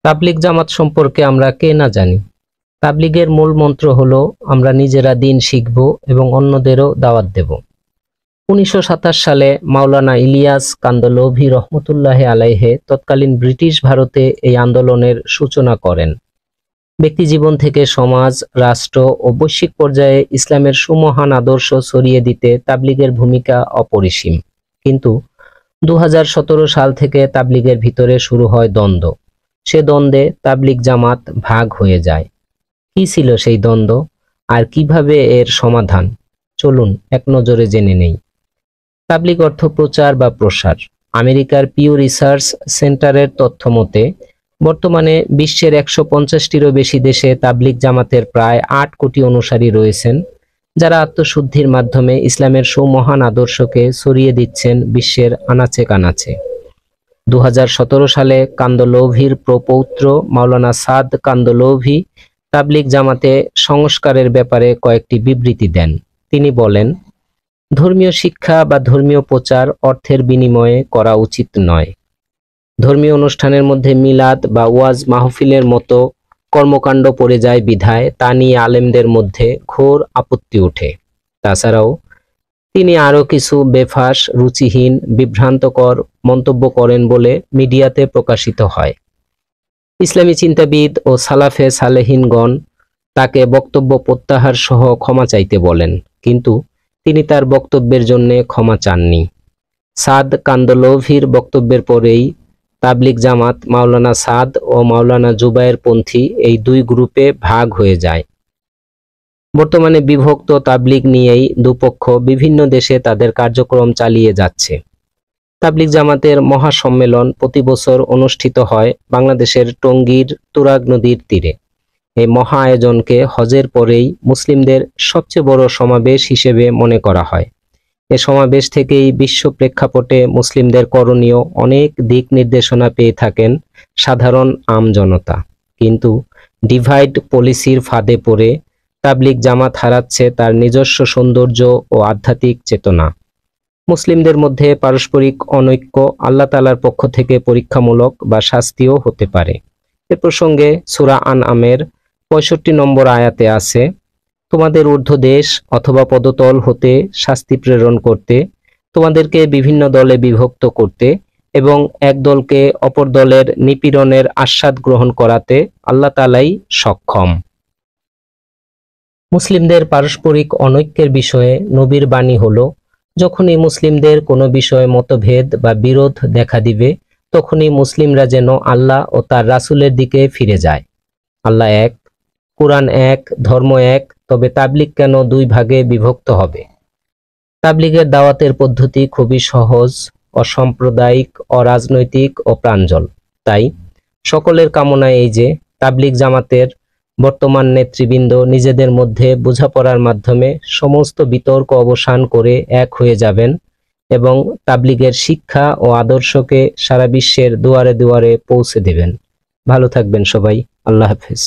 তাবলিগ জামাত সম্পর্কে আমরা কে না জানি। তাবলিগের মূল মন্ত্র হলো আমরা নিজেরা দিন শিখব এবং অন্যদেরও দাওয়াত দেব। 1927 সালে মাওলানা ইলিয়াস কান্দলভি রহমতুল্লাহ আলাইহে তৎকালীন ব্রিটিশ ভারতে এই আন্দোলনের সূচনা করেন। ব্যক্তিজীবন থেকে সমাজ, রাষ্ট্র ও বৈশ্বিক পর্যায়ে ইসলামের সুমহান আদর্শ ছড়িয়ে দিতে তাবলিগের ভূমিকা অপরিসীম। কিন্তু 2017 সাল থেকে তাবলিগের ভিতরে শুরু হয় দ্বন্দ্ব। সে দ্বন্দ্বে তাবলিগ জামাত ভাগ হয়ে যায়। কি ছিল সেই দ্বন্দ্ব আর কিভাবে এর সমাধান? চলুন এক নজরে জেনে নেই। তাবলিগ অর্থ প্রচার বা প্রসার। আমেরিকার পিউ রিসার্চ সেন্টারের তথ্য মতে বর্তমানে বিশ্বের 150টিরও বেশি দেশে তাবলিগ জামাতের প্রায় 8 কোটি অনুসারী রয়েছেন, যারা আত্মশুদ্ধির মাধ্যমে ইসলামের সুমহান আদর্শকে ছড়িয়ে দিচ্ছেন বিশ্বের আনাচে কানাচে। 2017 সালে কান্দলভির প্রপৌত্র মাওলানা সাদ কান্দলভি তাবলিগ জামাতে সংস্কারের ব্যাপারে কয়েকটি বিবৃতি দেন। তিনি বলেন, ধর্মীয় শিক্ষা বা ধর্মীয় প্রচার অর্থের বিনিময়ে করা উচিত নয়। ধর্মীয় অনুষ্ঠানের মধ্যে মিলাদ বা ওয়াজ মাহফিলের মতো কর্মকাণ্ড পড়ে যায় বিধায় তা নিয়ে আলেমদের মধ্যে ঘোর আপত্তি ওঠে। তাছাড়াও তিনি আরও কিছু বেফাঁস, রুচিহীন, বিভ্রান্তকর মন্তব্য করেন বলে মিডিয়াতে প্রকাশিত হয়। ইসলামী চিন্তাবিদ ও সালাফে সালেহিনগণ তাকে বক্তব্য প্রত্যাহার সহ ক্ষমা চাইতে বলেন, কিন্তু তিনি তার বক্তব্যের জন্য ক্ষমা চাননি। সাদ কান্দলভির বক্তব্যের পরেই তাবলিগ জামাত মাওলানা সাদ ও মাওলানা জুবায়ের পন্থী এই দুই গ্রুপে ভাগ হয়ে যায়। বর্তমানে বিভক্ত তাবলিগ নিয়েই দুপক্ষ বিভিন্ন দেশে তাদের কার্যক্রম চালিয়ে যাচ্ছে। তাবলিগ জামাতের মহাসম্মেলন প্রতি বছর অনুষ্ঠিত হয় বাংলাদেশের টঙ্গীর তুরাগ নদীর তীরে। এই মহা আয়োজনকে হজের পরেই মুসলিমদের সবচেয়ে বড় সমাবেশ হিসেবে মনে করা হয়। এ সমাবেশ থেকেই বিশ্ব প্রেক্ষাপটে মুসলিমদের করণীয় অনেক দিক নির্দেশনা পেয়ে থাকেন সাধারণ আমজনতা। কিন্তু ডিভাইড পলিসির ফাঁদে পড়ে তাবলিগ জামাত হারাচ্ছে তার নিজস্ব সৌন্দর্য ও আধ্যাত্মিক চেতনা। মুসলিমদের মধ্যে পারস্পরিক অনৈক্য আল্লাহ তাআলার পক্ষ থেকে পরীক্ষামূলক বা শাস্তিও হতে পারে। এ প্রসঙ্গে সূরা আনআমের 65 নম্বর আয়াতে আছে, তোমাদের ঊর্ধ্ব দেশ অথবা পদতল হতে শাস্তি প্রেরণ করতে, তোমাদেরকে বিভিন্ন দলে বিভক্ত করতে এবং এক দলকে অপর দলের নিপীড়নের আস্বাদ গ্রহণ করাতে আল্লাহ তাআলাই সক্ষম। মুসলিমদের পারস্পরিক অনৈক্যের বিষয়ে নবীর বাণী হলো, যখনই মুসলিমদের কোনো বিষয়ে মতভেদ বা বিরোধ দেখা দিবে, তখনই মুসলিমরা যেন আল্লাহ ও তার রাসূলের দিকে ফিরে যায়। আল্লাহ এক, কুরআন এক, ধর্ম এক, তবে তাবলিগ কেন দুই ভাগে বিভক্ত হবে? তাবলিগের দাওয়াতের পদ্ধতি খুবই সহজ, অসাম্প্রদায়িক, অরাজনৈতিক ও প্রাঞ্জল। তাই সকলের কামনা এই যে তাবলিগ জামাতের বর্তমান নেতৃবৃন্দ নিজেদের মধ্যে বোঝাপড়ার মাধ্যমে সমস্ত বিতর্ক অবসান করে এক হয়ে যাবেন এবং তাবলিগের শিক্ষা ও আদর্শকে সারা বিশ্বের দুয়ারে দুয়ারে পৌঁছে দেবেন। ভালো থাকবেন সবাই। আল্লাহ হাফেজ।